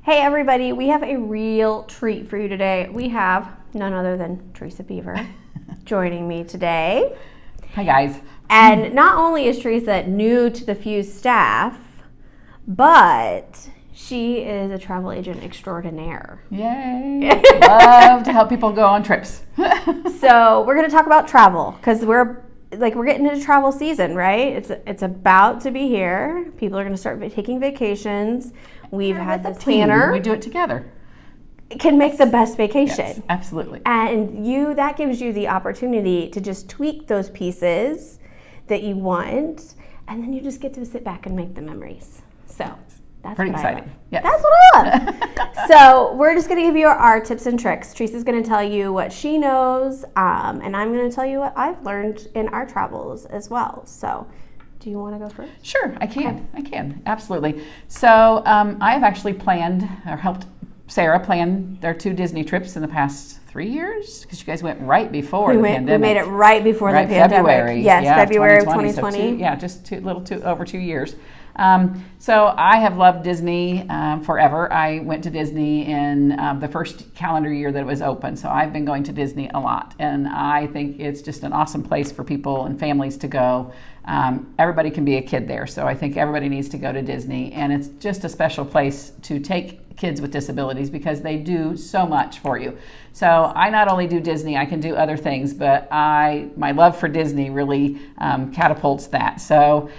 Hey everybody, we have a real treat for you today. We have none other than Teresa Beaver joining me today. Hi guys. And not only is Teresa new to the Fuse staff, but she is a travel agent extraordinaire. Yay. Love to help people go on trips. So we're going to talk about travel because we're getting into travel season, right? It's about to be here. People are going to start taking vacations. We've had the planner. We do it together. It can make the best vacation. Yes, absolutely. And that gives you the opportunity to just tweak those pieces that you want, and then you just get to sit back and make the memories. So that's pretty exciting. Yes. That's what I love. So we're just going to give you our tips and tricks. Teresa's going to tell you what she knows, and I'm going to tell you what I've learned in our travels as well. So do you want to go first? Sure, I can. Okay. I can, absolutely. So I have actually planned or helped Sara plan their 2 Disney trips in the past 3 years, because you guys went right before the pandemic. We made it right before the pandemic. February. Yes, yeah, February of 2020. So just over 2 years. So I have loved Disney forever. I went to Disney in the first calendar year that it was open. So I've been going to Disney a lot. And I think it's just an awesome place for people and families to go. Everybody can be a kid there. So I think everybody needs to go to Disney. And it's just a special place to take kids with disabilities because they do so much for you. So I not only do Disney, I can do other things, but my love for Disney really catapults that. So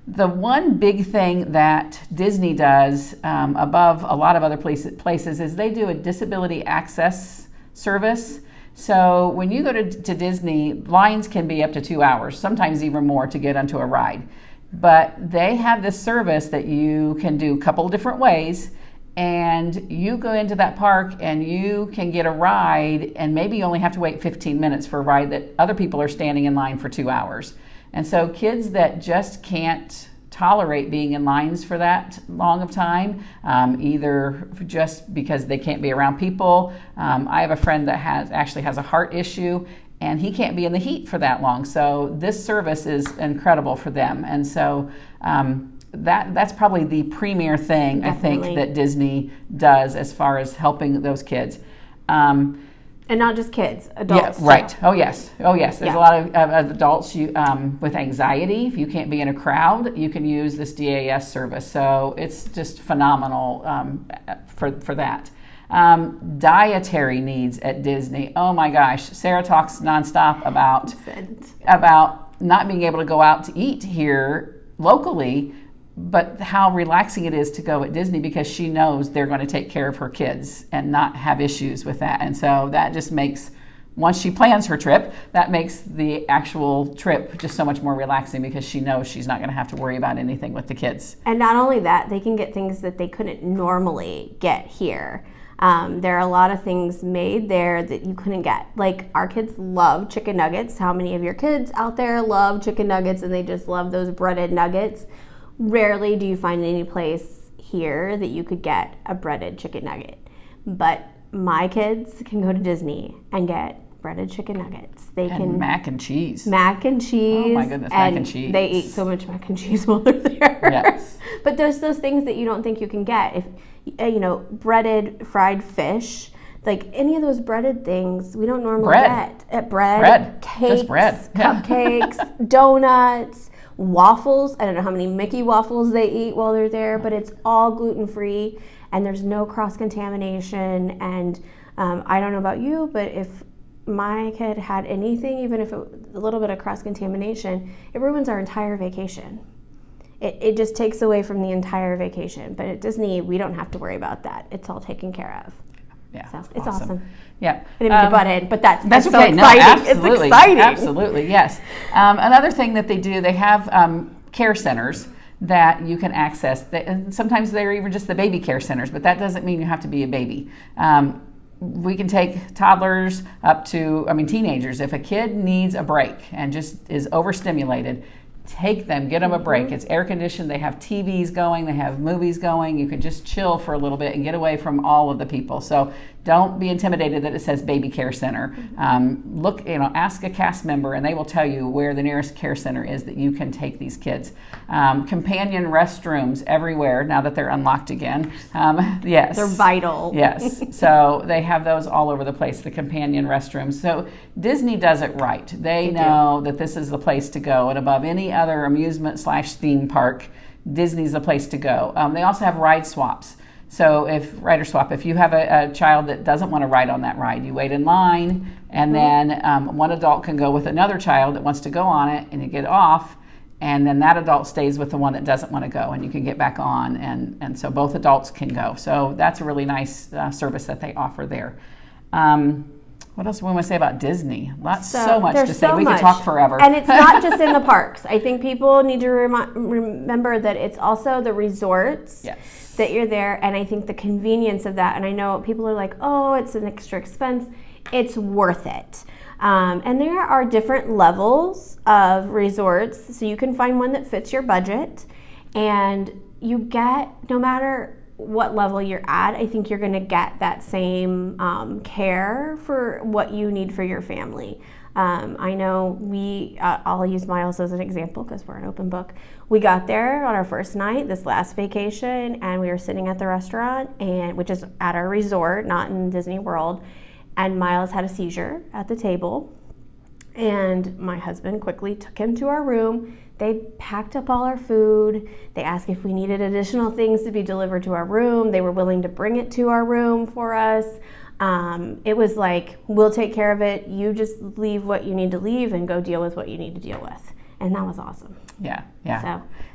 the one big thing that Disney does above a lot of other places is they do a disability access service. So when you go to Disney, lines can be up to 2 hours, sometimes even more, to get onto a ride. But they have this service that you can do a couple of different ways. And you go into that park and you can get a ride, and maybe you only have to wait 15 minutes for a ride that other people are standing in line for 2 hours. And so kids that just can't tolerate being in lines for that long of time, either just because they can't be around people. I have a friend that actually has a heart issue, and he can't be in the heat for that long. So this service is incredible for them. And so that's probably the premier thing, definitely, I think, that Disney does as far as helping those kids. And not just kids, adults. Yeah, right. Oh yes. There's a lot of adults with anxiety. If you can't be in a crowd, you can use this DAS service. So it's just phenomenal for that. Dietary needs at Disney. Oh my gosh, Sara talks nonstop about not being able to go out to eat here locally, but how relaxing it is to go at Disney because she knows they're going to take care of her kids and not have issues with that. And so that just makes, once she plans her trip, that makes the actual trip just so much more relaxing because she knows she's not going to have to worry about anything with the kids. And not only that, they can get things that they couldn't normally get here. There are a lot of things made there that you couldn't get. Like, our kids love chicken nuggets. How many of your kids out there love chicken nuggets and they just love those breaded nuggets? Rarely do you find any place here that you could get a breaded chicken nugget. But my kids can go to Disney and get breaded chicken nuggets. They can mac and cheese. Mac and cheese. Oh my goodness, mac and cheese. They eat so much mac and cheese while they're there. Yes. But there's those things that you don't think you can get. If breaded fried fish, like any of those breaded things, we don't normally get. Bread, cakes, just bread. Cupcakes, donuts, waffles. I don't know how many Mickey waffles they eat while they're there, but it's all gluten-free and there's no cross-contamination. And I don't know about you, but if my kid had anything, even if it was a little bit of cross-contamination, it ruins our entire vacation. It just takes away from the entire vacation. But at Disney, we don't have to worry about that. It's all taken care of. Yeah, so it's awesome. Yeah, I didn't mean to butt in, but that's okay. So exciting. No, absolutely, it's exciting. Absolutely, yes. Another thing that they do, they have care centers that you can access. And sometimes they're even just the baby care centers, but that doesn't mean you have to be a baby. We can take toddlers up to, teenagers. If a kid needs a break and just is overstimulated, take them, get them a break. It's air conditioned. They have TVs going. They have movies going. You can just chill for a little bit and get away from all of the people. So don't be intimidated that it says baby care center. Look, ask a cast member and they will tell you where the nearest care center is that you can take these kids. Companion restrooms everywhere now that they're unlocked again. Yes. They're vital. Yes. So they have those all over the place, the companion restrooms. So Disney does it right. They know that this is the place to go, and above any other amusement/theme park, Disney's the place to go. They also have ride swaps. So if you have a child that doesn't want to ride on that ride, you wait in line, and then one adult can go with another child that wants to go on it, and you get off, and then that adult stays with the one that doesn't want to go, and you can get back on, and so both adults can go. So that's a really nice service that they offer there. What else do we want to say about Disney? So much to say. We could talk forever. And it's not just in the parks. I think people need to remember that it's also the resorts that you're there, and I think the convenience of that. And I know people are like, oh, it's an extra expense. It's worth it. And there are different levels of resorts, so you can find one that fits your budget, and you get, no matter what level you're at, I think you're going to get that same care for what you need for your family. I know I'll use Miles as an example because we're an open book. We got there on our first night, this last vacation, and we were sitting at the restaurant, which is at our resort, not in Disney World, and Miles had a seizure at the table, and my husband quickly took him to our room. They packed up all our food. They asked if we needed additional things to be delivered to our room. They were willing to bring it to our room for us. It was like, we'll take care of it. You just leave what you need to leave and go deal with what you need to deal with. And that was awesome. Yeah.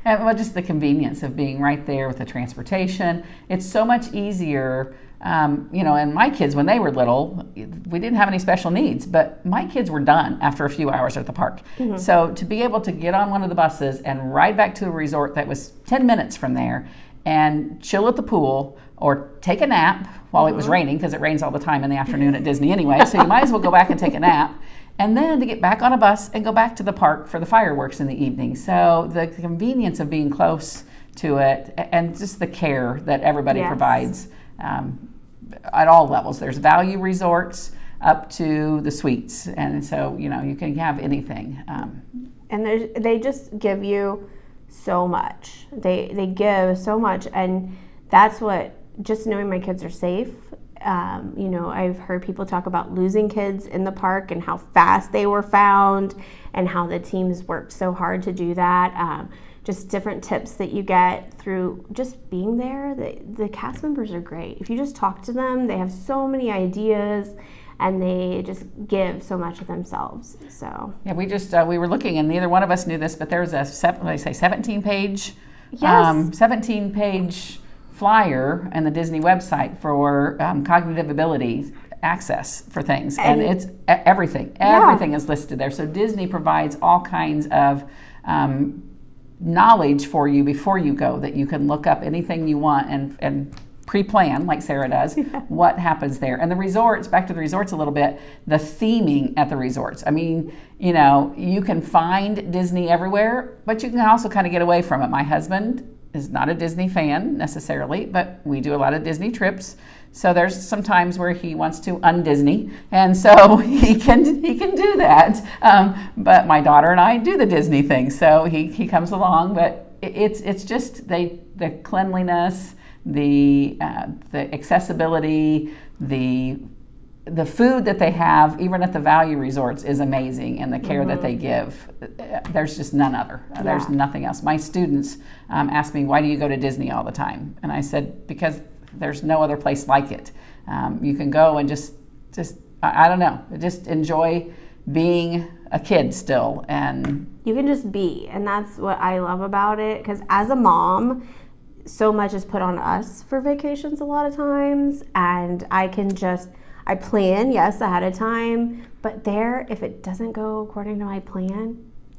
And just the convenience of being right there with the transportation. It's so much easier. And my kids, when they were little, we didn't have any special needs, but my kids were done after a few hours at the park. So to be able to get on one of the buses and ride back to a resort that was 10 minutes from there and chill at the pool or take a nap while it was raining, because it rains all the time in the afternoon at Disney anyway, so you might as well go back and take a nap. And then to get back on a bus and go back to the park for the fireworks in the evening. So the convenience of being close to it and just the care that everybody provides at all levels. There's value resorts up to the suites. And so, you can have anything. And they just give you so much. They give so much. And that's what, just knowing my kids are safe. I've heard people talk about losing kids in the park and how fast they were found and how the teams worked so hard to do that. Just different tips that you get through just being there. The cast members are great. If you just talk to them, they have so many ideas and they just give so much of themselves. So yeah, we were looking, and neither one of us knew this, but there's a 17-page flyer on the Disney website for cognitive ability access for things, and it's everything is listed there. So Disney provides all kinds of knowledge for you before you go, that you can look up anything you want and pre-plan, like Sarah does, what happens there. And the resorts, back to the resorts a little bit, the theming at the resorts. I mean, you can find Disney everywhere, but you can also kind of get away from it. My husband is not a Disney fan necessarily, but we do a lot of Disney trips. So there's some times where he wants to un-Disney, and so he can do that. But my daughter and I do the Disney thing, so he comes along. But it's just the cleanliness, the accessibility, the food that they have, even at the value resorts, is amazing, and the care that they give, there's just none other. There's nothing else. My students ask me, why do you go to Disney all the time? And I said, because there's no other place like it. You can go and just I don't know, just enjoy being a kid still. And you can just be, and that's what I love about it, because as a mom, so much is put on us for vacations a lot of times, and I plan, yes, ahead of time, but if it doesn't go according to my plan,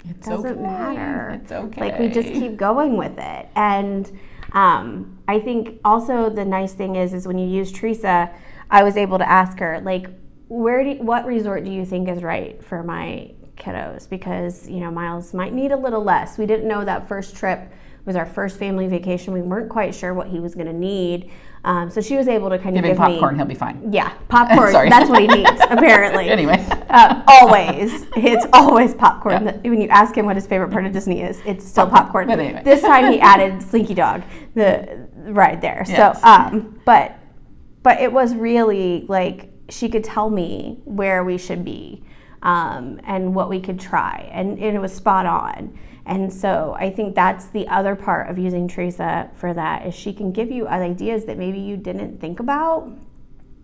it doesn't matter. It's okay. Like, we just keep going with it. And I think also the nice thing is when you use Teresa, I was able to ask her, like, what resort do you think is right for my kiddos because, Miles might need a little less. We didn't know that first trip was our first family vacation. We weren't quite sure what he was going to need. So she was able to kind of give popcorn, me... he'll be fine. Yeah, popcorn. Sorry. That's what he needs, apparently. Anyway. Always. It's always popcorn. Yeah. When you ask him what his favorite part of Disney is, it's still popcorn. But anyway. This time he added Slinky Dog, the ride there. Yes. So, but it was really like she could tell me where we should be and what we could try. And it was spot on. And so I think that's the other part of using Teresa for that is she can give you ideas that maybe you didn't think about.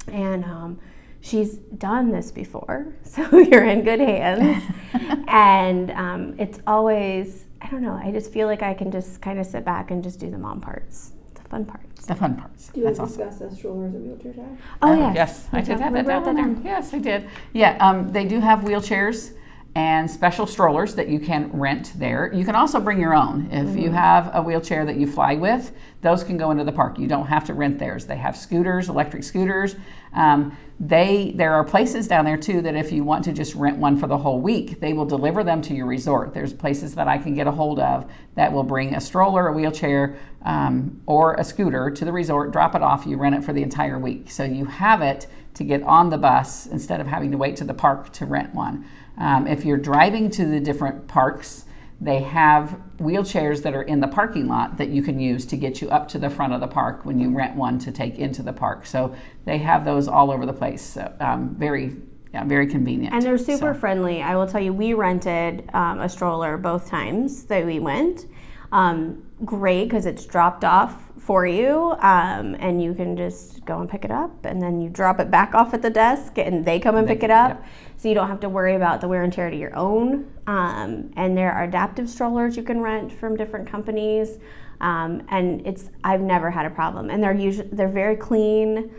And she's done this before, so you're in good hands. And it's always, I don't know, I just feel like I can just kind of sit back and just do the mom parts, the fun parts. The fun parts. Do you discuss the strollers and wheelchair tag? Oh, yes. Yes, I did have that down there. Yes, I did. Yeah, they do have wheelchairs and special strollers that you can rent there. You can also bring your own. If you have a wheelchair that you fly with, those can go into the park. You don't have to rent theirs. They have scooters, electric scooters. There are places down there too that if you want to just rent one for the whole week, they will deliver them to your resort. There's places that I can get a hold of that will bring a stroller, a wheelchair, or a scooter to the resort, drop it off, you rent it for the entire week. So you have it to get on the bus instead of having to wait to the park to rent one. If you're driving to the different parks, they have wheelchairs that are in the parking lot that you can use to get you up to the front of the park when you rent one to take into the park. So they have those all over the place. So, very convenient. And they're super friendly. I will tell you, we rented a stroller both times that we went. Great because it's dropped off for you and you can just go and pick it up and then you drop it back off at the desk and they come and pick it up. Yep. So you don't have to worry about the wear and tear to your own. And there are adaptive strollers you can rent from different companies. And I've never had a problem. And they're very clean.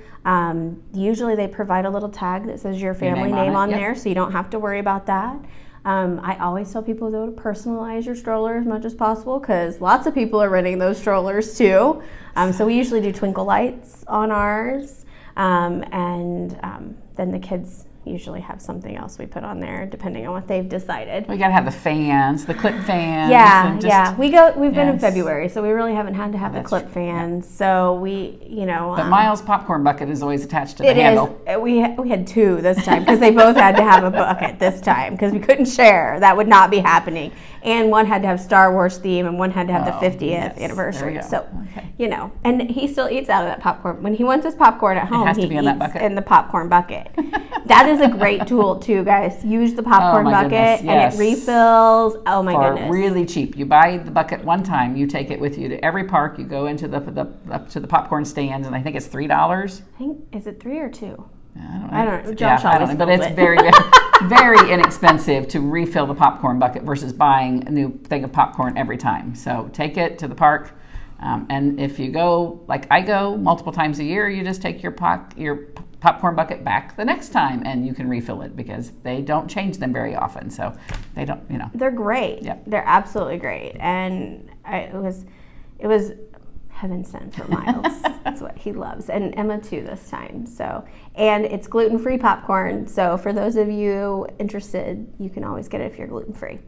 Usually they provide a little tag that says your family name on there, so you don't have to worry about that. I always tell people though to personalize your stroller as much as possible because lots of people are renting those strollers too. So we usually do twinkle lights on ours, and then the kids usually have something else we put on there depending on what they've decided. We gotta have the fans, the clip fans. Yeah. We've been in February, so we really haven't had to have the clip fans. Yeah. So we, But Miles' popcorn bucket is always attached to the handle. We had two this time because they both had to have a bucket this time because we couldn't share. That would not be happening. And one had to have Star Wars theme, and one had to have the 50th anniversary. So, and he still eats out of that popcorn. When he wants his popcorn at home, he eats in the popcorn bucket. That is a great tool too, guys. Use the popcorn bucket, and it refills. Oh my goodness! Really cheap. You buy the bucket one time, you take it with you to every park. You go into up to the popcorn stands, and I think it's $3. Is it 3 or 2? I don't know. Josh always but it's very, very inexpensive to refill the popcorn bucket versus buying a new thing of popcorn every time. So take it to the park, and if you go like I go multiple times a year, you just take your popcorn bucket back the next time, and you can refill it because they don't change them very often. So they don't, They're great. Yep. They're absolutely great, and it was heaven sent for Miles. That's what he loves, and Emma too this time. So, and it's gluten-free popcorn. So for those of you interested, you can always get it if you're gluten-free.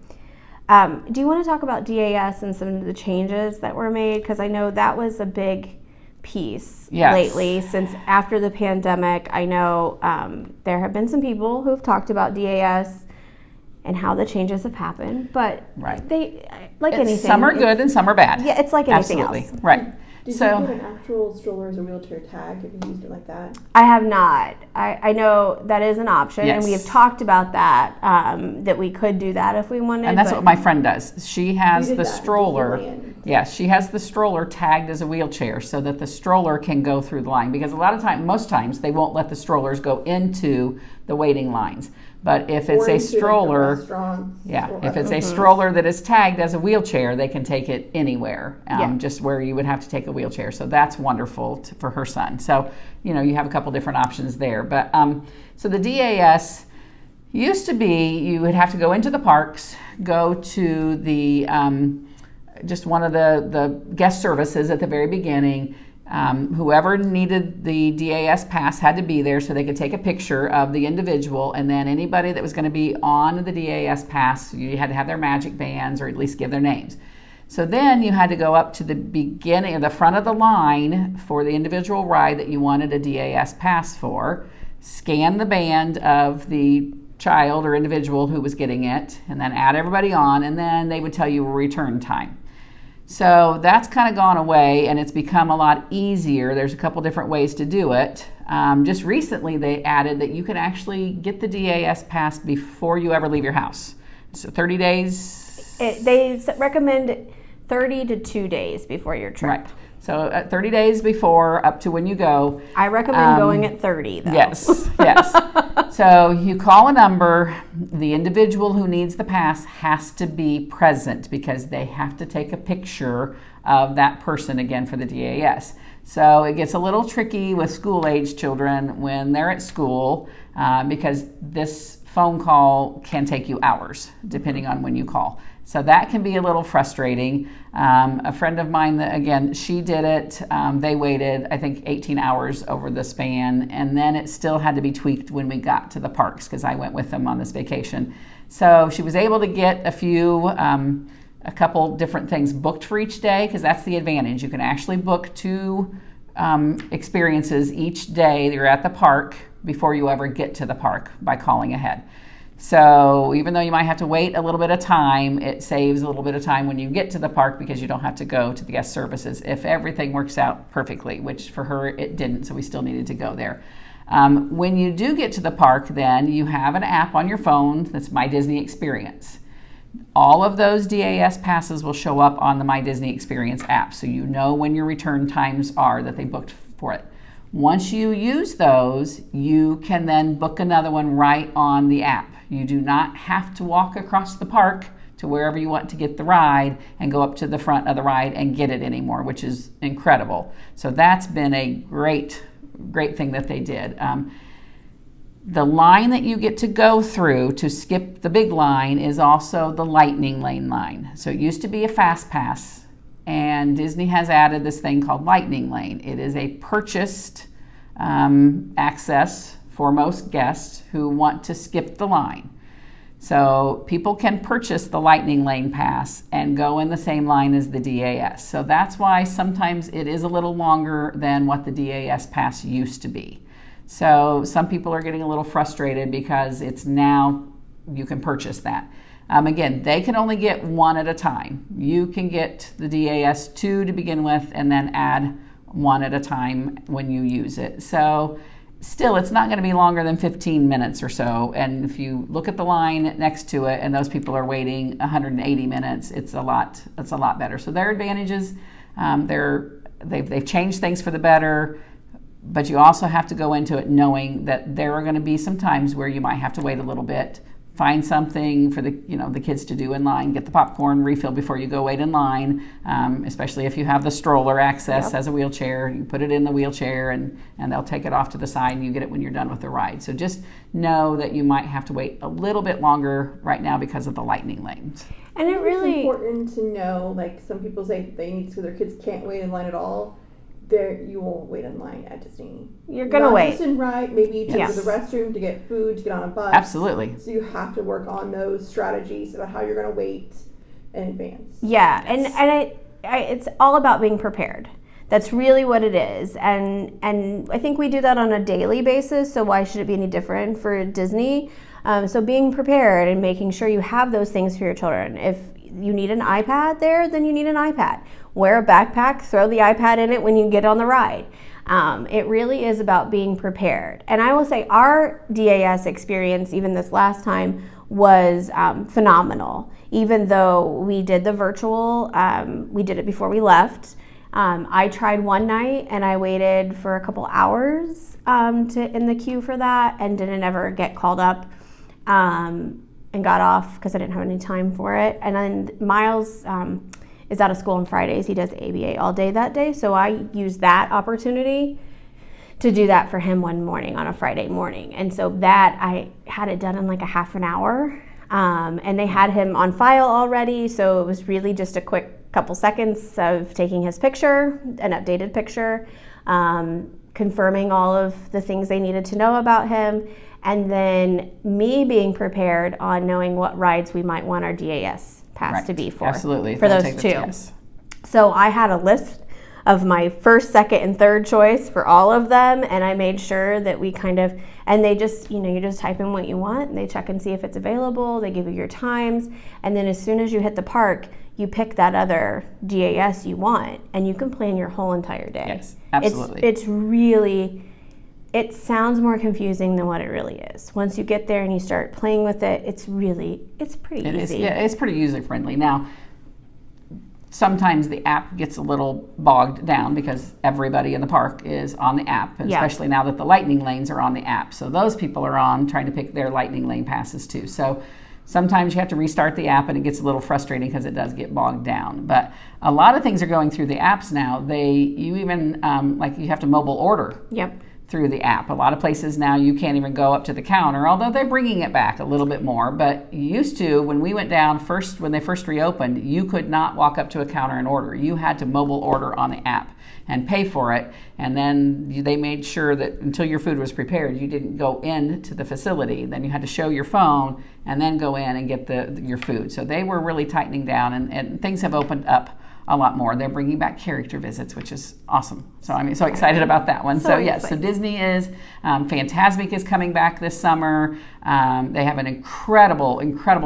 Do you want to talk about DAS and some of the changes that were made? Because I know that was a big piece lately since after the pandemic. I know there have been some people who've talked about DAS and how the changes have happened, but they anything. Some are good and some are bad. Yeah, it's like anything else. Right. Did you put an actual strollers or wheelchair tag if you used it like that? I have not. I know that is an option, and we have talked about that, that we could do that if we wanted. And that's what my friend does. She has the stroller. Yes, she has the stroller tagged as a wheelchair so that the stroller can go through the line. Because most times, they won't let the strollers go into the waiting lines. But if it's a stroller, if it's a stroller that is tagged as a wheelchair, they can take it anywhere, just where you would have to take a wheelchair. So that's wonderful for her son. So, you have a couple different options there. But so the DAS used to be you would have to go into the parks, go to the just one of the guest services at the very beginning, Whoever needed the DAS pass had to be there so they could take a picture of the individual, and then anybody that was going to be on the DAS pass, you had to have their magic bands or at least give their names. So then you had to go up to the beginning, the front of the line for the individual ride that you wanted a DAS pass for, scan the band of the child or individual who was getting it, and then add everybody on, and then they would tell you a return time. So that's kind of gone away, and it's become a lot easier. There's a couple different ways to do it. Just recently they added that you can actually get the DAS pass before you ever leave your house. So 30 days? They recommend 30 to 2 days before your trip. Right. So 30 days before, up to when you go. I recommend going at 30, though. Yes, yes. So you call a number. The individual who needs the pass has to be present because they have to take a picture of that person again for the DAS. So it gets a little tricky with school-age children when they're at school because this phone call can take you hours depending on when you call. So that can be a little frustrating. A friend of mine, again, she did it. They waited, I think, 18 hours over the span, and then it still had to be tweaked when we got to the parks because I went with them on this vacation. So she was able to get a couple different things booked for each day because that's the advantage. You can actually book 2 experiences each day that you're at the park before you ever get to the park by calling ahead. So even though you might have to wait a little bit of time, it saves a little bit of time when you get to the park because you don't have to go to the guest services if everything works out perfectly, which for her it didn't, so we still needed to go there. When you do get to the park, then you have an app on your phone that's My Disney Experience. All of those DAS passes will show up on the My Disney Experience app, so you know when your return times are that they booked for it. Once you use those, you can then book another one right on the app. You do not have to walk across the park to wherever you want to get the ride and go up to the front of the ride and get it anymore, which is incredible. So that's been a great thing that they did. The line that you get to go through to skip the big line is also the Lightning Lane line. So it used to be a fast pass, and Disney has added this thing called Lightning Lane. It is a purchased access for most guests who want to skip the line. So people can purchase the Lightning Lane pass and go in the same line as the DAS. So that's why sometimes it is a little longer than what the DAS pass used to be. So some people are getting a little frustrated because it's now you can purchase that. Again, they can only get one at a time. You can get the DAS 2 to begin with and then add one at a time when you use it. So still, it's not going to be longer than 15 minutes or so. And if you look at the line next to it and those people are waiting 180 minutes, it's a lot better. So their advantages, they've changed things for the better, but you also have to go into it knowing that there are going to be some times where you might have to wait a little bit, find something for the kids to do in line, get the popcorn refill before you go wait in line, especially if you have the stroller access as a wheelchair. You put it in the wheelchair and they'll take it off to the side and you get it when you're done with the ride. So just know that you might have to wait a little bit longer right now because of the Lightning Lanes. And it really it's important to know, like some people say they need to, their kids can't wait in line at all. There, you won't wait in line at Disney. You're gonna wait. Just in ride, maybe to go to the restroom, to get food, to get on a bus. Absolutely. So you have to work on those strategies about how you're gonna wait in advance. Yeah, and it's all about being prepared. That's really what it is, and I think we do that on a daily basis. So why should it be any different for Disney? So being prepared and making sure you have those things for your children. If you need an iPad there, then you need an iPad. Wear a backpack, throw the iPad in it when you get on the ride. It really is about being prepared. And I will say our DAS experience, even this last time, was phenomenal. Even though we did the virtual, we did it before we left. I tried one night and I waited for a couple hours in the queue for that and didn't ever get called up. And got off because I didn't have any time for it. And then Miles is out of school on Fridays. He does ABA all day that day. So I used that opportunity to do that for him one morning on a Friday morning. And so that I had it done in like a half an hour. And they had him on file already. So it was really just a quick couple seconds of taking his picture, an updated picture. confirming all of the things they needed to know about him, and then me being prepared on knowing what rides we might want our DAS pass to be for. Absolutely. For those two. So I had a list of my first, second, and third choice for all of them, and I made sure that we and they just, you just type in what you want, and they check and see if it's available, they give you your times, and then as soon as you hit the park, you pick that other DAS you want, and you can plan your whole entire day. Yes, absolutely. It's really, it sounds more confusing than what it really is. Once you get there and you start playing with it, it's pretty easy. Yeah, it's pretty user-friendly. Now, sometimes the app gets a little bogged down because everybody in the park is on the app, especially now that the lightning lanes are on the app. So those people are on trying to pick their lightning lane passes too. So sometimes you have to restart the app and it gets a little frustrating because it does get bogged down. But a lot of things are going through the apps now. You even, you have to mobile order. Yep. Through the app. A lot of places now you can't even go up to the counter, although they're bringing it back a little bit more. But you used to, when we went down when they first reopened, you could not walk up to a counter and order. You had to mobile order on the app and pay for it. And then they made sure that until your food was prepared, you didn't go into the facility. Then you had to show your phone and then go in and get your food. So they were really tightening down, and things have opened up a lot more. They're bringing back character visits, which is awesome. So I'm so excited about that one. So yes, so Disney is, Fantasmic is coming back this summer. They have an incredible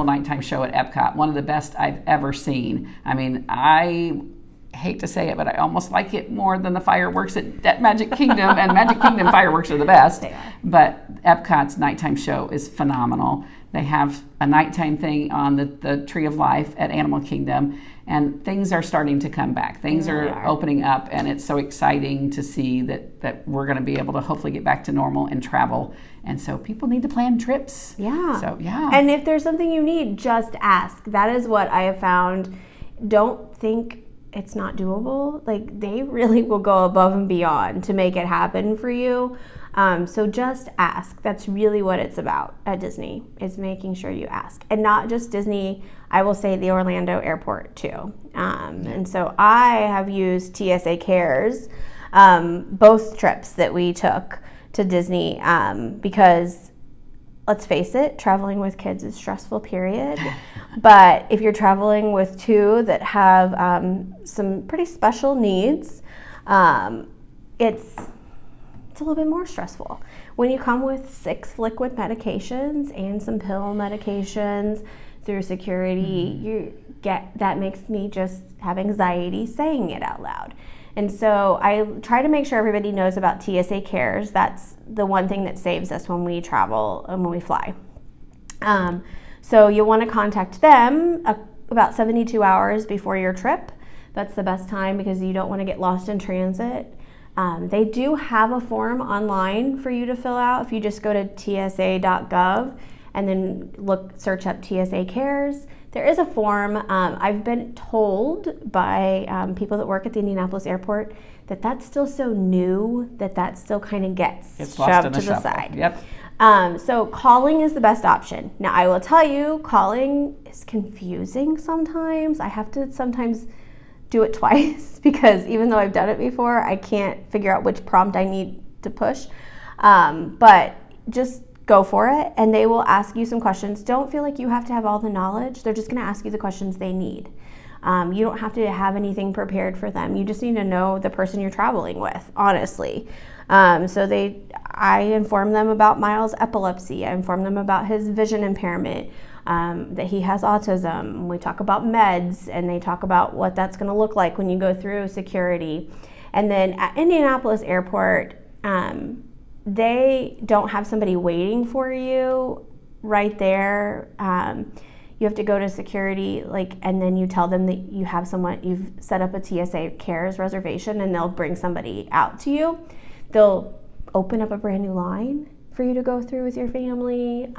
nighttime show at Epcot, one of the best I've ever seen. I mean, I hate to say it, but I almost like it more than the fireworks at Magic Kingdom, and Magic Kingdom fireworks are the best. They are. But Epcot's nighttime show is phenomenal. They have a nighttime thing on the Tree of Life at Animal Kingdom, and things are starting to come back. Things are opening up, and it's so exciting to see that we're going to be able to hopefully get back to normal and travel. And so people need to plan trips. Yeah. So, yeah. And if there's something you need, just ask. That is what I have found. Don't think it's not doable. Like, they really will go above and beyond to make it happen for you. So just ask. That's really what it's about at Disney, is making sure you ask. And not just Disney, I will say the Orlando airport too. And so I have used TSA Cares, both trips that we took to Disney, because let's face it, traveling with kids is stressful, period. But if you're traveling with two that have some pretty special needs, it's a little bit more stressful. When you come with 6 liquid medications and some pill medications through security, that makes me just have anxiety saying it out loud. And so I try to make sure everybody knows about TSA Cares. That's the one thing that saves us when we travel and when we fly. So you'll want to contact them about 72 hours before your trip. That's the best time because you don't want to get lost in transit. They do have a form online for you to fill out if you just go to tsa.gov and then search up TSA Cares. There is a form. I've been told by people that work at the Indianapolis airport that that's still so new that still kind of gets shoved to the side. Yep. So calling is the best option. Now, I will tell you, calling is confusing sometimes. I have to sometimes do it twice because even though I've done it before, I can't figure out which prompt I need to push. But just go for it, and they will ask you some questions. Don't feel like you have to have all the knowledge. They're just going to ask you the questions they need. You don't have to have anything prepared for them. You just need to know the person you're traveling with, honestly. I inform them about Miles' epilepsy. I inform them about his vision impairment, that he has autism. We talk about meds, and they talk about what that's going to look like when you go through security. And then at Indianapolis Airport, they don't have somebody waiting for you right there. You have to go to security, and then you tell them that you have someone, you've set up a TSA Cares reservation, and they'll bring somebody out to you. They'll open up a brand new line for you to go through with your family.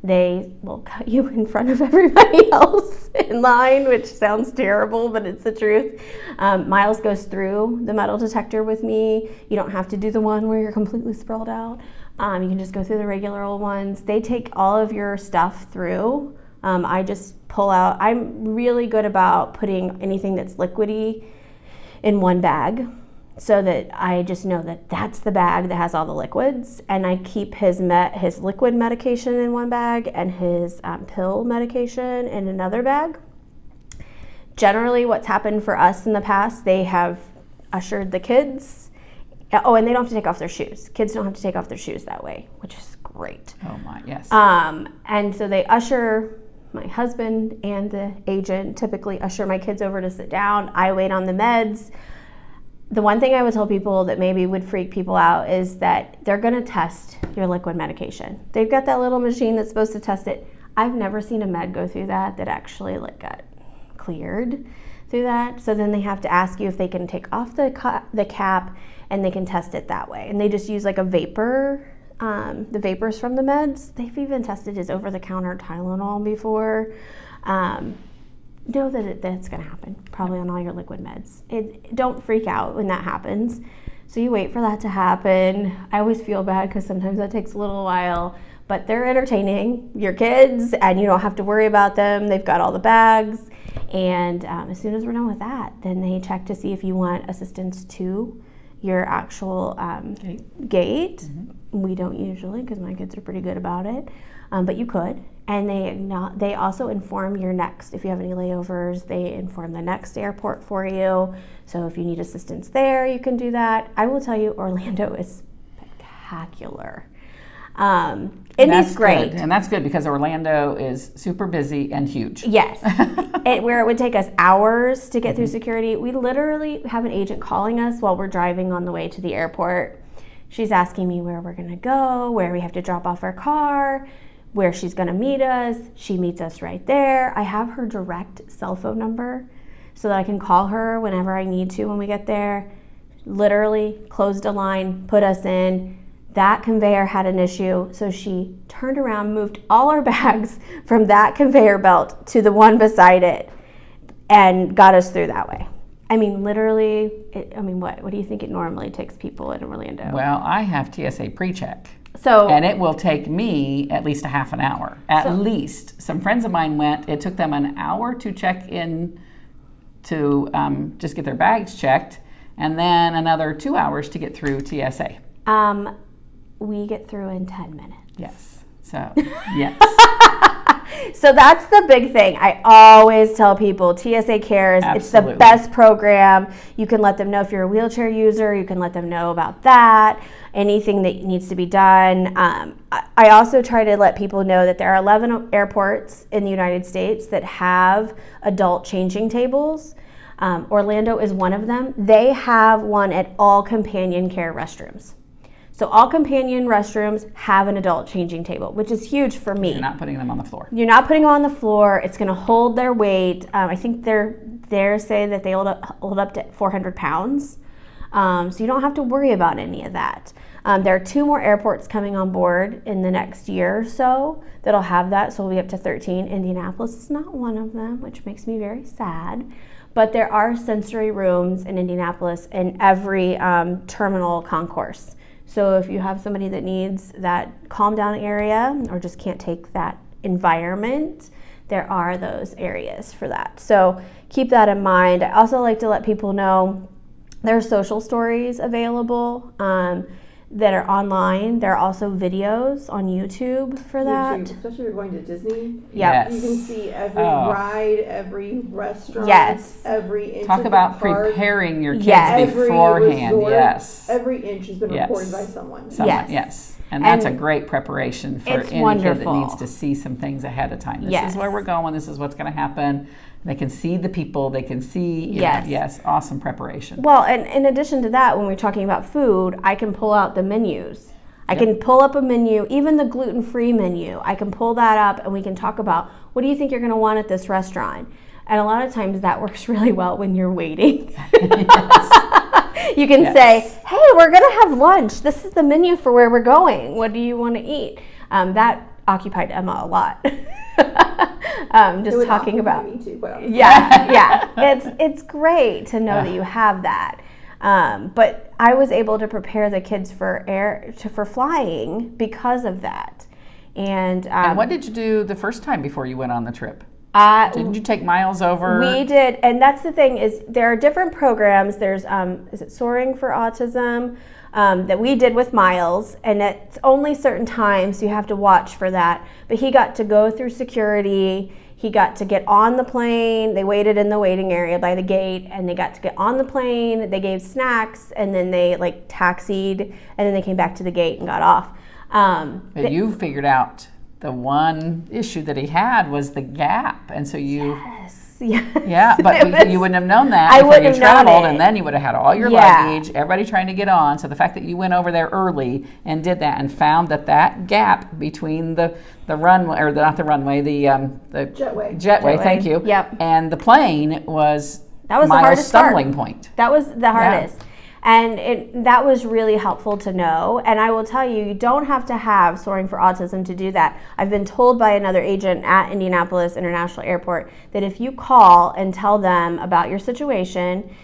They will cut you in front of everybody else in line, which sounds terrible, but it's the truth. Miles goes through the metal detector with me. You don't have to do the one where you're completely sprawled out. You can just go through the regular old ones. They take all of your stuff through. I just pull out. I'm really good about putting anything that's liquidy in one bag. so that I just know that that's the bag that has all the liquids, and I keep his liquid medication in one bag and his pill medication in another bag. Generally, what's happened for us in the past, they have ushered the kids. Oh, and they don't have to take off their shoes. Kids don't have to take off their shoes that way, which is great. Oh my, yes. And so they usher, my husband and the agent typically usher my kids over to sit down. I wait on the meds. The one thing I would tell people that maybe would freak people out is that they're going to test your liquid medication. They've got that little machine that's supposed to test it. I've never seen a med go through that actually got cleared through that. So then they have to ask you if they can take off the cap and they can test it that way. And they just use like a vapor, the vapors from the meds. They've even tested his over-the-counter Tylenol before. Know that that's going to happen probably on all your liquid meds. Don't freak out when that happens. So you wait for that to happen. I always feel bad because sometimes that takes a little while, but they're entertaining your kids and you don't have to worry about them. They've got all the bags. And as soon as we're done with that, then they check to see if you want assistance to your actual gate. Mm-hmm. We don't usually because my kids are pretty good about it, but you could. And they also inform your next, if you have any layovers, they inform the next airport for you. So if you need assistance there, you can do that. I will tell you, Orlando is spectacular. Indy's great. Good. And that's good because Orlando is super busy and huge. Yes. Where it would take us hours to get through security, we literally have an agent calling us while we're driving on the way to the airport. She's asking me where we're going to go, where we have to drop off our car, where she's going to meet us. She meets us right there. I have her direct cell phone number so that I can call her whenever I need to when we get there. Literally closed a line, put us in. That conveyor had an issue, so she turned around, moved all our bags from that conveyor belt to the one beside it and got us through that way. I mean, literally, what do you think it normally takes people in Orlando? Well, I have TSA pre-check. So, and it will take me at least a half an hour. At least. Some friends of mine went, it took them an hour to check in to just get their bags checked, and then another 2 hours to get through TSA. We get through in 10 minutes. Yes. So, yes. So that's the big thing. I always tell people TSA Cares, Absolutely. It's the best program. You can let them know if you're a wheelchair user. You can let them know about that, anything that needs to be done. I also try to let people know that there are 11 airports in the United States that have adult changing tables. Orlando is one of them. They have one at all companion care restrooms. So all companion restrooms have an adult changing table, which is huge for me. You're not putting them on the floor. You're not putting them on the floor. It's going to hold their weight. I think they're say that they hold up to 400 pounds. So you don't have to worry about any of that. There are 2 more airports coming on board in the next year or so that'll have that. So we'll be up to 13. Indianapolis is not one of them, which makes me very sad. But there are sensory rooms in Indianapolis in every terminal concourse. So if you have somebody that needs that calm down area or just can't take that environment, there are those areas for that. So keep that in mind. I also like to let people know there are social stories available that are online. There are also videos on YouTube for that. Especially if you're going to Disney. Yep. You can see every ride, every restaurant, yes. every inch Talk of about the park, preparing your kids yes. beforehand. Resort, yes. Every inch has been yes. reported by someone. Yes. Yes. And that's a great preparation for any wonderful. kid that needs to see some things ahead of time. This yes. is where we're going. This is what's going to happen. They can see the people. They can see, yes. Yes, awesome preparation. Well, and in addition to that, when we're talking about food, I can pull out the menus. I can pull up a menu, even the gluten-free menu. I can pull that up and we can talk about what do you think you're going to want at this restaurant. And a lot of times that works really well when you're waiting. You can say, hey, we're going to have lunch. This is the menu for where we're going. What do you want to eat? That occupied Emma a lot. Just talking about. Me too, yeah. It's great to know that you have that. But I was able to prepare the kids for flying because of that. And what did you do the first time before you went on the trip? Didn't you take Miles over? We did, and that's the thing is there are different programs. There's is it Soaring for Autism that we did with Miles, and it's only certain times you have to watch for that. But he got to go through security. He got to get on the plane. They waited in the waiting area by the gate, and they got to get on the plane. They gave snacks, and then they like taxied, and then they came back to the gate and got off. But you figured out the one issue that he had was the gap, and so you yeah, but you wouldn't have known that before you traveled, and then you would have had all your luggage, everybody trying to get on. So the fact that you went over there early and did that and found that gap between the runway, or not the runway, the jetway, thank you, and the plane was the hardest stumbling point. That was the hardest. And that was really helpful to know. And I will tell you, you don't have to have Soaring for Autism to do that. I've been told by another agent at Indianapolis International Airport that if you call and tell them about your situation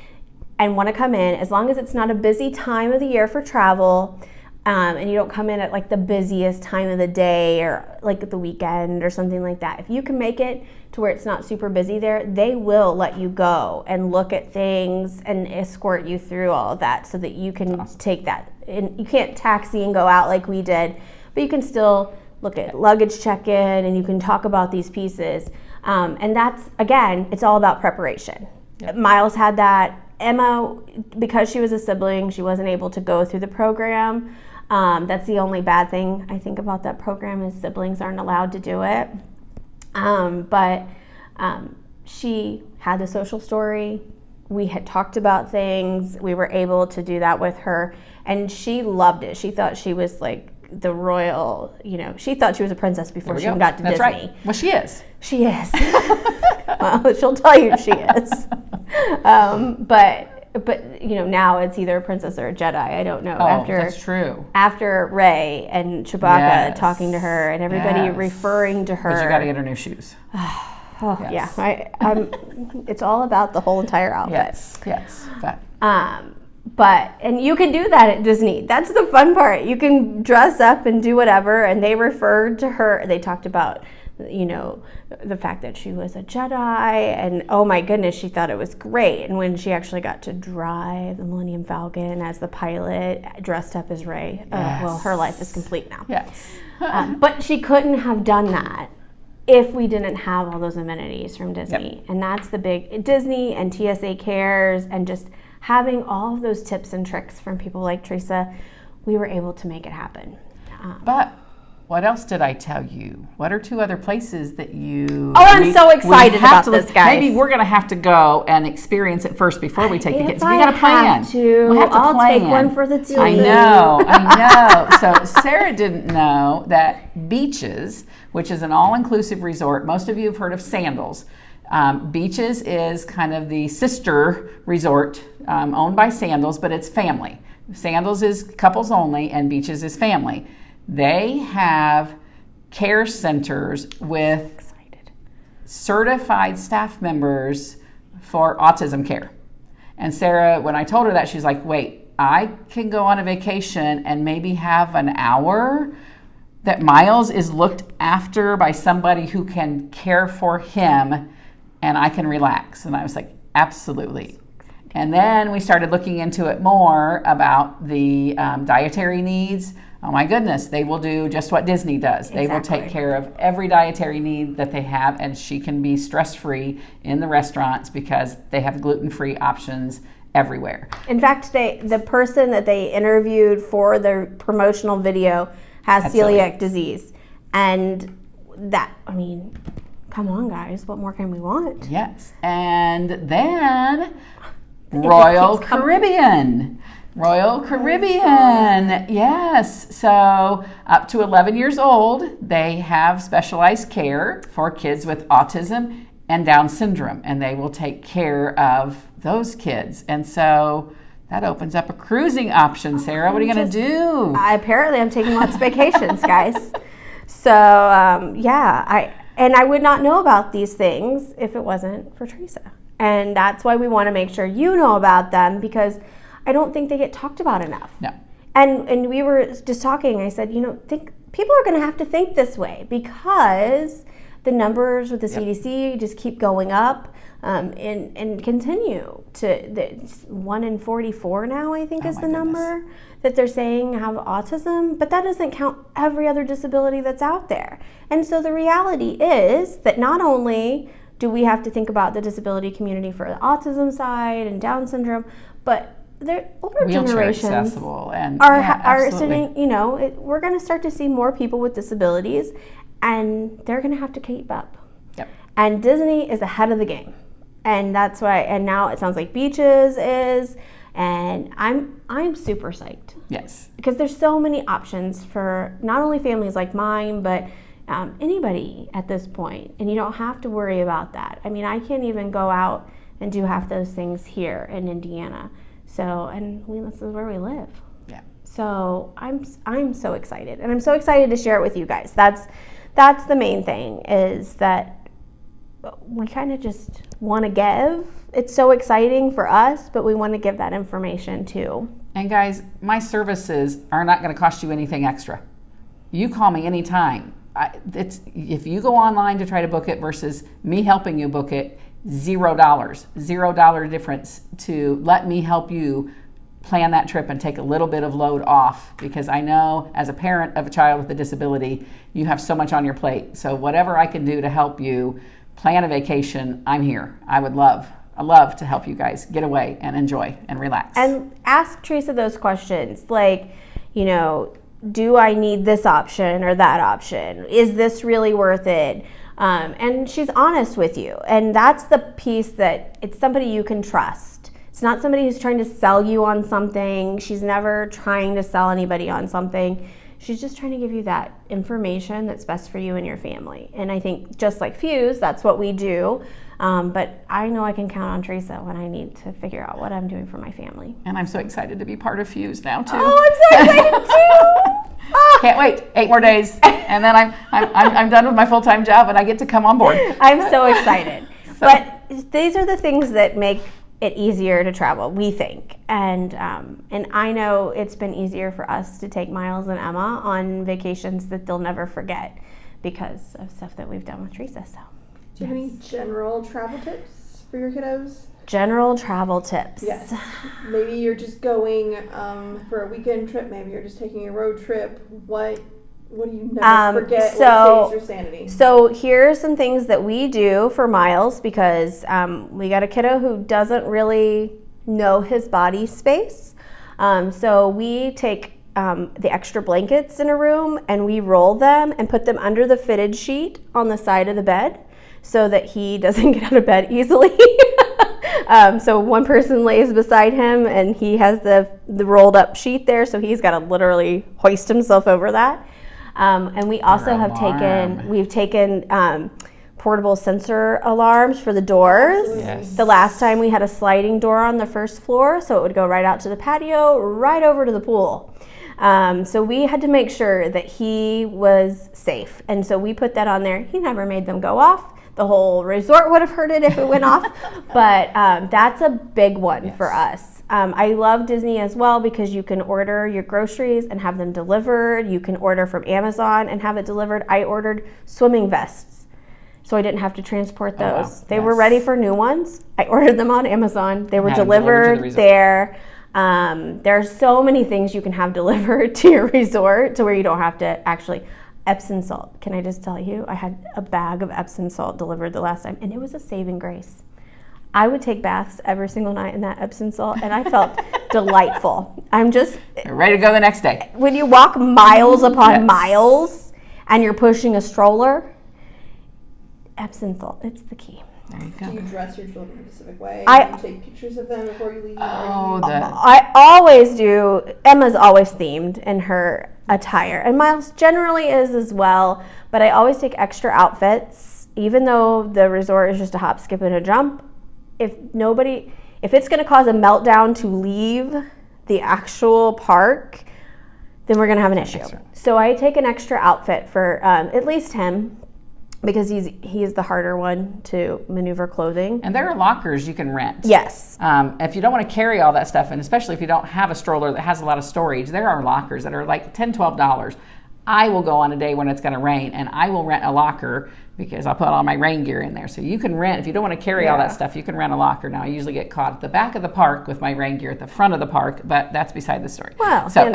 and want to come in, as long as it's not a busy time of the year for travel, and you don't come in at like the busiest time of the day or like at the weekend or something like that. If you can make it to where it's not super busy there, they will let you go and look at things and escort you through all of that so that you can take that. And you can't taxi and go out like we did, but you can still look at luggage check-in and you can talk about these pieces. And that's, again, it's all about preparation. Yep. Miles had that. Emma, because she was a sibling, she wasn't able to go through the program. That's the only bad thing I think about that program is siblings aren't allowed to do it. But she had the social story. We had talked about things. We were able to do that with her, and she loved it. She thought she was like the royal, she thought she was a princess before she even got to Disney. Right. Well, she is. She is. Well, she'll tell you she is. But now it's either a princess or a Jedi. I don't know. That's true. After Rey and Chewbacca talking to her and everybody referring to her. But you got to get her new shoes. It's all about the whole entire outfit. Yes. And you can do that at Disney. That's the fun part. You can dress up and do whatever. And they referred to her. They talked about the fact that she was a Jedi, and oh my goodness, she thought it was great. And when she actually got to drive the Millennium Falcon as the pilot, dressed up as Rey, well, her life is complete now. Yes. But she couldn't have done that if we didn't have all those amenities from Disney. Yep. And that's the big Disney and TSA Cares, and just having all of those tips and tricks from people like Teresa, we were able to make it happen. But what else did I tell you? What are 2 other places that you... Oh, I'm so excited about this, guys. Maybe we're going to have to go and experience it first before we take the kids. We got to plan. I'll take one for the team. I know. So Sarah didn't know that Beaches, which is an all-inclusive resort, most of you have heard of Sandals. Beaches is kind of the sister resort owned by Sandals, but it's family. Sandals is couples only, and Beaches is family. They have care centers with certified staff members for autism care. And Sarah, when I told her that, she's like, wait, I can go on a vacation and maybe have an hour that Miles is looked after by somebody who can care for him and I can relax. And I was like, absolutely. And then we started looking into it more about the dietary needs. Oh my goodness, they will do just what Disney does. They will take care of every dietary need that they have, and she can be stress-free in the restaurants because they have gluten-free options everywhere. In fact, the person that they interviewed for the promotional video has celiac disease. And that, come on guys, what more can we want? Yes. And then Royal Caribbean, yes. So up to 11 years old, they have specialized care for kids with autism and Down syndrome, and they will take care of those kids. And so that opens up a cruising option. Sarah, what are you going to do? Apparently I'm taking lots of vacations, guys. So, I would not know about these things if it wasn't for Teresa. And that's why we want to make sure you know about them, because I don't think they get talked about enough. No. And we were just talking, I said, people are going to have to think this way, because the numbers with the CDC just keep going up and continue to 1 in 44 now, I think, is the number that they're saying have autism, but that doesn't count every other disability that's out there. And so the reality is that not only do we have to think about the disability community for the autism side and Down syndrome, but the older generations are sitting, we're going to start to see more people with disabilities, and they're going to have to keep up. Yep. And Disney is ahead of the game. And that's why, and now it sounds like Beaches is, and I'm super psyched. Yes. Because there's so many options for not only families like mine, but anybody at this point, and you don't have to worry about that. I mean, I can't even go out and do half those things here in Indiana. So, and this is where we live. Yeah. So I'm so excited, and I'm so excited to share it with you guys. That's the main thing, is that we kind of just want to give. It's so exciting for us, but we want to give that information too. And guys, my services are not going to cost you anything extra. You call me anytime. If you go online to try to book it versus me helping you book it, $0 difference to let me help you plan that trip and take a little bit of load off, because I know as a parent of a child with a disability, you have so much on your plate. So whatever I can do to help you plan a vacation, I'm here. I love to help you guys get away and enjoy and relax. And ask Teresa those questions, like, do I need this option or that option? Is this really worth it? And she's honest with you. And that's the piece, that it's somebody you can trust. It's not somebody who's trying to sell you on something. She's never trying to sell anybody on something. She's just trying to give you that information that's best for you and your family. And I think just like Fuse, that's what we do. But I know I can count on Teresa when I need to figure out what I'm doing for my family. And I'm so excited to be part of Fuse now too. Oh, I'm so excited too! Can't wait. 8 more days, and then I'm done with my full-time job, and I get to come on board. I'm so excited. But these are the things that make it easier to travel, we think. And I know it's been easier for us to take Miles and Emma on vacations that they'll never forget because of stuff that we've done with Teresa. So, do you have any general travel tips for your kiddos? General travel tips. Yes. Maybe you're just going for a weekend trip. Maybe you're just taking a road trip. What do you never forget? What saves your sanity? So here's some things that we do for Miles, because we got a kiddo who doesn't really know his body space. So we take the extra blankets in a room and we roll them and put them under the fitted sheet on the side of the bed so that he doesn't get out of bed easily. So one person lays beside him and he has the rolled up sheet there, so he's got to literally hoist himself over that. And we also we've taken portable sensor alarms for the doors. Yes. The last time we had a sliding door on the first floor, so it would go right out to the patio, right over to the pool. So we had to make sure that he was safe. And so we put that on there. He never made them go off. The whole resort would have heard it if it went off. But that's a big one for us. I love Disney as well, because you can order your groceries and have them delivered. You can order from Amazon and have it delivered. I ordered swimming vests, so I didn't have to transport those. Wow. They were ready for new ones. I ordered them on Amazon. They were delivered there. There are so many things you can have delivered to your resort to where you don't have to actually. Epsom salt. Can I just tell you, I had a bag of Epsom salt delivered the last time, and it was a saving grace. I would take baths every single night in that Epsom salt, and I felt delightful. You're ready to go the next day. When you walk miles upon miles and you're pushing a stroller, Epsom salt, it's the key. There you go. Do you dress your children in a specific way? Do you take pictures of them before you leave? I always do. Emma's always themed in her attire, and Miles generally is as well, but I always take extra outfits, even though the resort is just a hop, skip, and a jump. If it's going to cause a meltdown to leave the actual park, then we're going to have an issue. So I take an extra outfit for at least him, because he is the harder one to maneuver clothing. And there are lockers you can rent. Yes. If you don't want to carry all that stuff, and especially if you don't have a stroller that has a lot of storage, there are lockers that are like $10, $12. I will go on a day when it's going to rain, and I will rent a locker because I'll put all my rain gear in there. So you can rent, if you don't want to carry all that stuff, you can rent a locker. Now, I usually get caught at the back of the park with my rain gear at the front of the park, but that's beside the story. Well, so.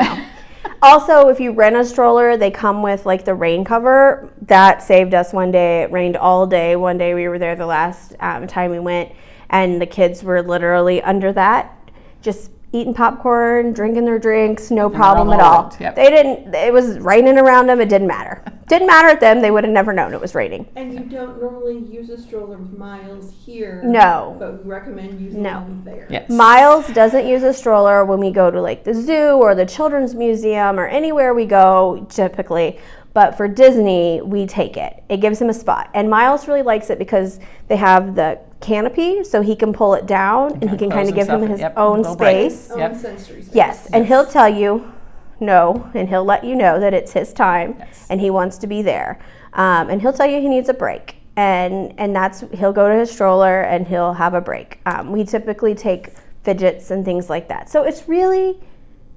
Also, if you rent a stroller, they come with like the rain cover. That saved us one day. It rained all day. One day we were there the last time we went, and the kids were literally under that, just eating popcorn, drinking their drinks, no problem at all. Yep. They didn't, it was raining around them, it didn't matter. Didn't matter at them, they would have never known it was raining. And you don't normally use a stroller with Miles here. No. But we recommend using one there. Yes. Miles doesn't use a stroller when we go to like the zoo or the children's museum or anywhere we go typically. But for Disney, we take it. It gives him a spot. And Miles really likes it because they have the canopy, so he can pull it down and he can kind of give him his own space. Own sensory space. Yes, and he'll tell you no, and he'll let you know that it's his time and he wants to be there. And he'll tell you he needs a break. And that's, he'll go to his stroller and he'll have a break. We typically take fidgets and things like that. So it's really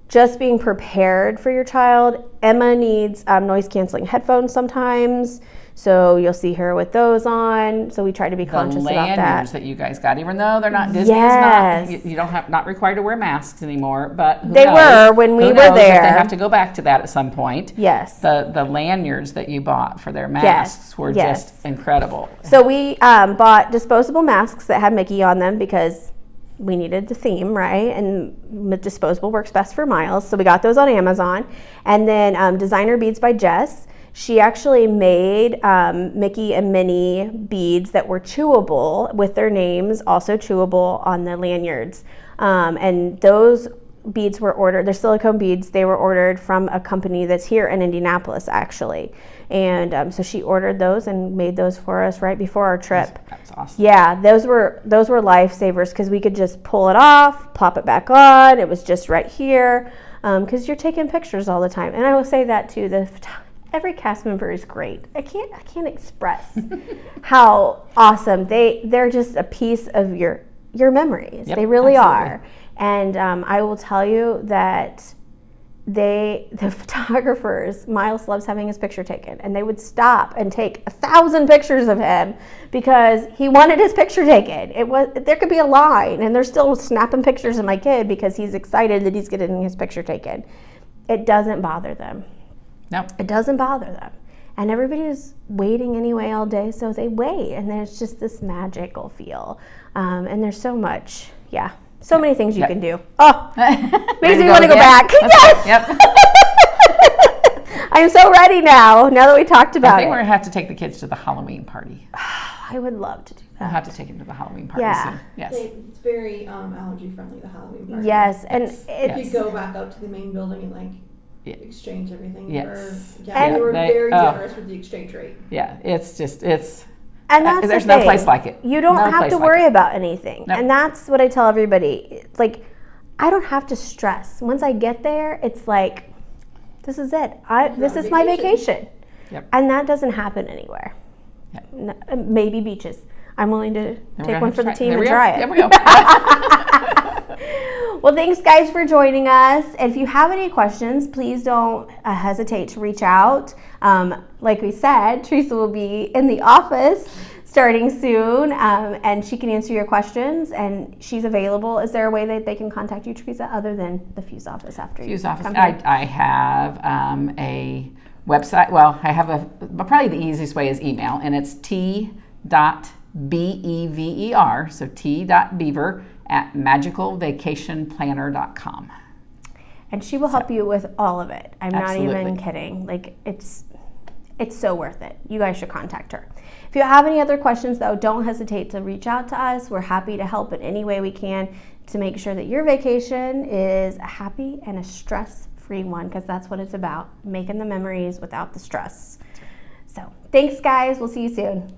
just being prepared for your child. Emma needs noise canceling headphones sometimes, so you'll see her with those on. So we try to be conscious about that. The lanyards that you guys got, even though they're not Disney, is not, you don't have, not required to wear masks anymore, but they were when we were there. They have to go back to that at some point. Yes. The lanyards that you bought for their masks were just incredible. So we bought disposable masks that had Mickey on them because we needed the theme, right? And disposable works best for Miles. So we got those on Amazon. And then Designer Beads by Jess. She actually made Mickey and Minnie beads that were chewable with their names, also chewable on the lanyards. And those beads were ordered, they're silicone beads, they were ordered from a company that's here in Indianapolis actually. And so she ordered those and made those for us right before our trip. That's awesome. Yeah, those were lifesavers because we could just pull it off, plop it back on. It was just right here because you're taking pictures all the time. And I will say that too, every cast member is great. I can't express how awesome they're just a piece of your memories. They really are. And I will tell you that the photographers, Miles loves having his picture taken, and they would stop and take 1,000 pictures of him because he wanted his picture taken. There could be a line, and they're still snapping pictures of my kid because he's excited that he's getting his picture taken. It doesn't bother them. No, it doesn't bother them, and everybody's waiting anyway all day, so they wait, and there's just this magical feel, and there's so much, so many things you can do. Oh, makes me want to go back. Yes. Yep. I'm so ready now that we talked about it. I think we're going to have to take the kids to the Halloween party. I would love to do that. We'll have to take them to the Halloween party soon. Yes. It's very allergy friendly, the Halloween party. Yes, and if you go back up to the main building and exchange everything. Yes. And they were very generous with the exchange rate. Yeah, it's and that's there's no place like it. You don't have to worry about anything. Nope. And that's what I tell everybody. It's like, I don't have to stress. Once I get there, it's like, this is it. This is my vacation. Yep. And that doesn't happen anywhere. Yep. Maybe beaches. I'm willing to take one for the team and try it. There we go. Well, thanks guys for joining us. If you have any questions, please don't hesitate to reach out. Like we said, Teresa will be in the office starting soon, and she can answer your questions, and she's available. Is there a way that they can contact you, Teresa, other than the Fuse office after Fuse you office. come here? I have a website. Well, I have probably the easiest way is email, and it's t.bever, so t.beaver@magicalvacationplanner.com. And she will help you with all of it. I'm not even kidding. Like, it's so worth it. You guys should contact her. If you have any other questions, though, don't hesitate to reach out to us. We're happy to help in any way we can to make sure that your vacation is a happy and a stress-free one, because that's what it's about, making the memories without the stress. So thanks, guys. We'll see you soon.